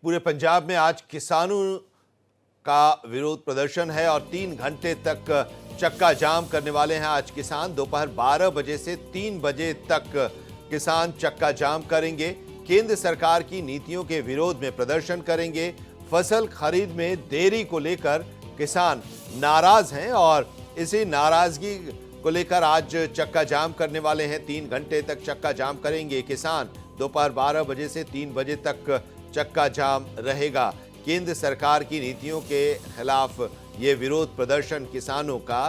पूरे पंजाब में आज किसानों का विरोध प्रदर्शन है और 3 घंटे तक चक्का जाम करने वाले हैं आज किसान। दोपहर 12 बजे से 3 बजे तक किसान चक्का जाम करेंगे। केंद्र सरकार की नीतियों के विरोध में प्रदर्शन करेंगे। फसल खरीद में देरी को लेकर किसान नाराज हैं और इसी नाराजगी को लेकर आज चक्का जाम करने वाले हैं। 3 घंटे तक चक्का जाम करेंगे किसान। दोपहर 12 बजे से 3 बजे तक चक्का जाम रहेगा। केंद्र सरकार की नीतियों के खिलाफ ये विरोध प्रदर्शन किसानों का।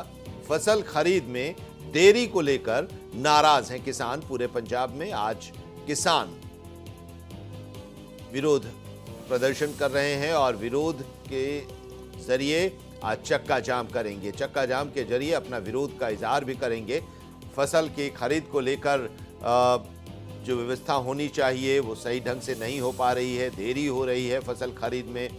फसल खरीद में देरी को लेकर नाराज हैं किसान। पूरे पंजाब में आज किसान विरोध प्रदर्शन कर रहे हैं और विरोध के जरिए आज चक्का जाम करेंगे। चक्का जाम के जरिए अपना विरोध का इजहार भी करेंगे। फसल की खरीद को लेकर जो व्यवस्था होनी चाहिए वो सही ढंग से नहीं हो पा रही है, देरी हो रही है फसल खरीद में।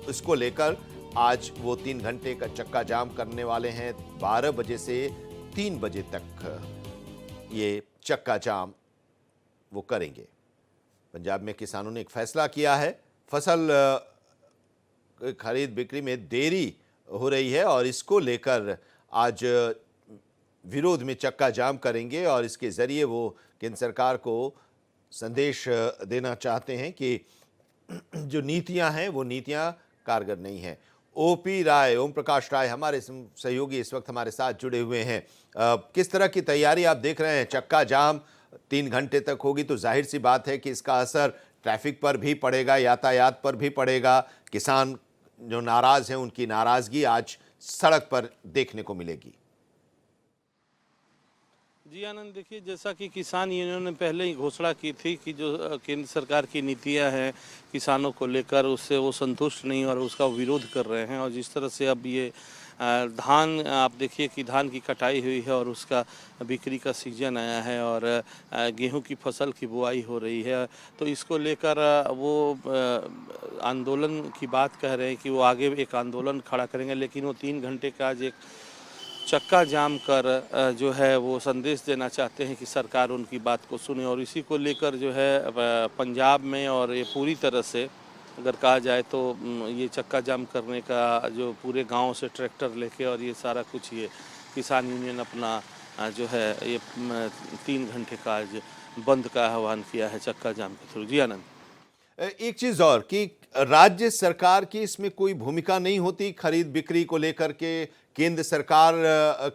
इसको लेकर आज वो 3 घंटे का चक्का जाम करने वाले हैं। 12 बजे से 3 बजे तक ये चक्का जाम वो करेंगे। पंजाब में किसानों ने एक फैसला किया है। फसल खरीद बिक्री में देरी हो रही है और इसको लेकर आज विरोध में चक्का जाम करेंगे और इसके जरिए वो केंद्र सरकार को संदेश देना चाहते हैं कि जो नीतियां हैं वो नीतियां कारगर नहीं हैं। ओपी राय, ओम प्रकाश राय हमारे सहयोगी इस वक्त हमारे साथ जुड़े हुए हैं। किस तरह की तैयारी आप देख रहे हैं? चक्का जाम 3 घंटे तक होगी तो जाहिर सी बात है कि इसका असर ट्रैफिक पर भी पड़ेगा, यातायात पर भी पड़ेगा। किसान जो नाराज हैं उनकी नाराजगी आज सड़क पर देखने को मिलेगी। जी आनंद, देखिए जैसा कि किसान यूनियन ने पहले ही घोषणा की थी कि जो केंद्र सरकार की नीतियां हैं किसानों को लेकर उससे वो संतुष्ट नहीं और उसका विरोध कर रहे हैं। और जिस तरह से अब ये धान, आप देखिए कि धान की कटाई हुई है और उसका बिक्री का सीजन आया है और गेहूं की फसल की बुआई हो रही है, तो इसको लेकर वो आंदोलन की बात कह रहे हैं कि वो आगे एक आंदोलन खड़ा करेंगे। लेकिन वो 3 घंटे का आज एक चक्का जाम कर जो है वो संदेश देना चाहते हैं कि सरकार उनकी बात को सुने। और इसी को लेकर जो है पंजाब में और ये पूरी तरह से अगर कहा जाए तो ये चक्का जाम करने का जो पूरे गांव से ट्रैक्टर लेके और ये सारा कुछ ये किसान यूनियन अपना जो है ये 3 घंटे का आज बंद का आह्वान किया है चक्का जाम के थ्रू। जी आनंद, एक चीज और कि राज्य सरकार की इसमें कोई भूमिका नहीं होती खरीद बिक्री को लेकर के? केंद्र सरकार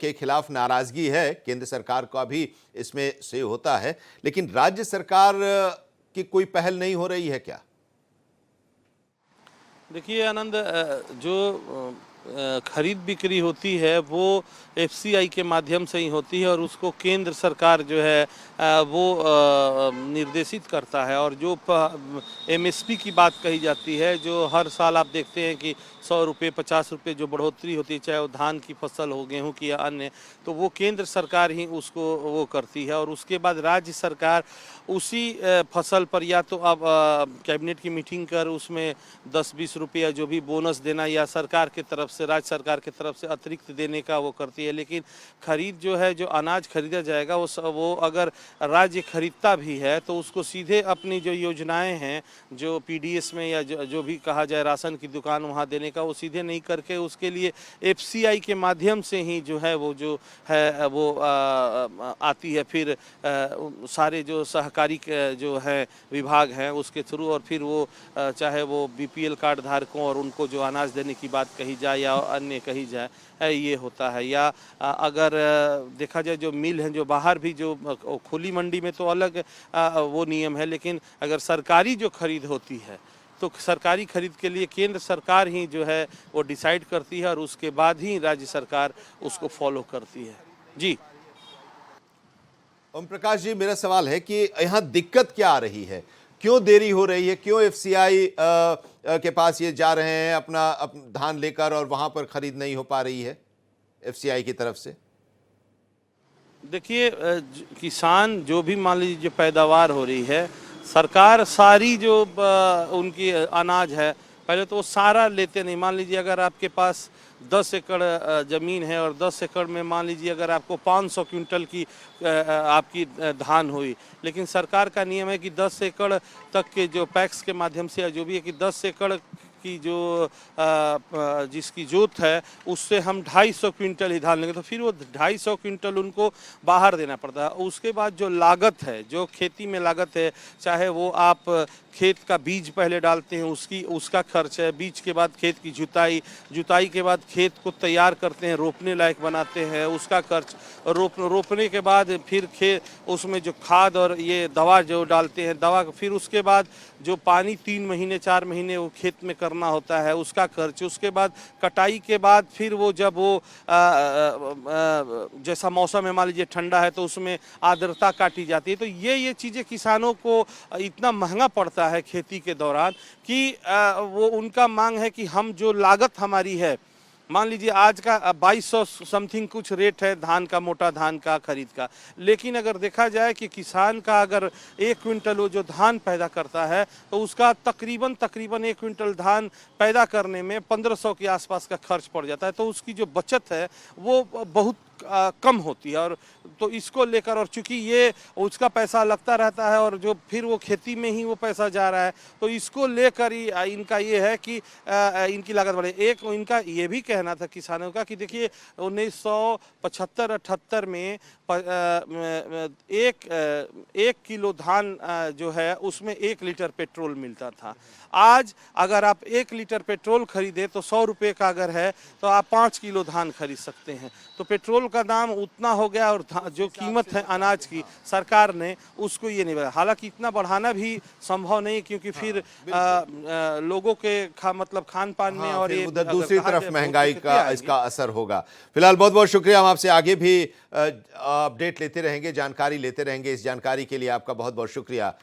के खिलाफ नाराजगी है, केंद्र सरकार का भी इसमें से होता है, लेकिन राज्य सरकार की कोई पहल नहीं हो रही है क्या? देखिए आनंद, जो खरीद बिक्री होती है वो एफसीआई के माध्यम से ही होती है और उसको केंद्र सरकार जो है वो निर्देशित करता है। और जो एमएसपी की बात कही जाती है, जो हर साल आप देखते हैं कि 100 रुपये 50 रुपये जो बढ़ोतरी होती है, चाहे वो धान की फसल हो, गेहूं की या अन्य, तो वो केंद्र सरकार ही उसको वो करती है। और उसके बाद राज्य सरकार उसी फसल पर या तो अब कैबिनेट की मीटिंग कर उसमें 10-20 रुपया जो भी बोनस देना या सरकार के तरफ से, राज्य सरकार की तरफ से अतिरिक्त देने का वो करती है। लेकिन खरीद जो है, जो अनाज खरीदा जाएगा वो अगर राज्य खरीदता भी है तो उसको सीधे अपनी जो योजनाएं हैं, जो पीडीएस में या जो भी कहा जाए राशन की दुकान वहाँ देने का, वो सीधे नहीं करके उसके लिए एफसीआई के माध्यम से ही जो है वो जो है वो आती है। फिर सारे जो सहकारी जो है विभाग हैं उसके थ्रू, और फिर वो चाहे वो बीपीएल कार्ड धारकों और उनको जो अनाज देने की बात कही जाए या अन्य कही जाए, ये होता है। या अगर देखा जाए जो मिल हैं जो बाहर भी जो खुली मंडी में तो अलग वो नियम है, लेकिन अगर सरकारी जो खरीद होती है तो सरकारी खरीद के लिए केंद्र सरकार ही जो है वो डिसाइड करती है और उसके बाद ही राज्य सरकार उसको फॉलो करती है। जी ओम प्रकाश जी, मेरा सवाल है कि यहाँ दिक्कत क्या आ रही है? क्यों देरी हो रही है? क्यों एफसीआई के पास ये जा रहे हैं अपना धान लेकर और वहां पर खरीद नहीं हो पा रही है एफसीआई की तरफ से? देखिए, किसान जो भी मान लीजिए जो पैदावार हो रही है, सरकार सारी जो उनकी अनाज है पहले तो वो सारा लेते नहीं। मान लीजिए अगर आपके पास 10 एकड़ ज़मीन है और 10 एकड़ में मान लीजिए अगर आपको 500 क्विंटल की आपकी धान हुई, लेकिन सरकार का नियम है कि 10 एकड़ तक के जो पैक्स के माध्यम से जो भी है कि 10 एकड़ की जो जिसकी जोत है उससे हम 250 क्विंटल ही धान लेंगे, तो फिर वो 250 क्विंटल उनको बाहर देना पड़ता है। उसके बाद जो लागत है, जो खेती में लागत है, चाहे वो आप खेत का बीज पहले डालते हैं उसका खर्च है, बीज के बाद खेत की जुताई के बाद खेत को तैयार करते हैं, रोपने लायक बनाते हैं, उसका खर्च, और रोपने के बाद फिर उसमें जो खाद और ये दवा जो डालते हैं, दवा फिर उसके बाद जो पानी 3 महीने 4 महीने वो खेत में करना होता है उसका खर्च, उसके बाद कटाई के बाद फिर वो जब वो जैसा मौसम है मान लीजिए ठंडा है तो उसमें आर्द्रता काटी जाती है। तो ये चीज़ें किसानों को इतना महंगा पड़ता है खेती के दौरान कि वो उनका मांग है कि हम जो लागत हमारी है, मान लीजिए आज का 2200 समथिंग कुछ रेट है धान का, मोटा धान का खरीद का, लेकिन अगर देखा जाए कि किसान का अगर 1 क्विंटल वो जो धान पैदा करता है तो उसका तकरीबन 1 क्विंटल धान पैदा करने में 1500 के आसपास का खर्च पड़ जाता है। तो उसकी जो बचत है वो बहुत कम होती है, और तो इसको लेकर, और चूंकि ये उसका पैसा लगता रहता है और जो फिर वो खेती में ही वो पैसा जा रहा है, तो इसको लेकर ही इनका ये है कि इनकी लागत बढ़े। एक इनका ये भी कहना था किसानों का कि देखिए 1975-78 में एक किलो धान जो है उसमें 1 लीटर पेट्रोल मिलता था। आज अगर आप 1 लीटर पेट्रोल खरीदे तो 100 रुपये का अगर है तो आप 5 किलो धान खरीद सकते हैं। तो पेट्रोल का दाम उतना हो गया, और जो कीमत है अनाज की सरकार ने उसको ये नहीं बढ़ाया। हालांकि इतना बढ़ाना भी संभव नहीं, क्योंकि फिर लोगों के मतलब खान पान में और ये उधर दूसरी तरफ महंगाई का इसका असर होगा। फिलहाल बहुत बहुत शुक्रिया, हम आपसे आगे भी अपडेट लेते रहेंगे, जानकारी लेते रहेंगे। इस जानकारी के लिए आपका बहुत बहुत शुक्रिया।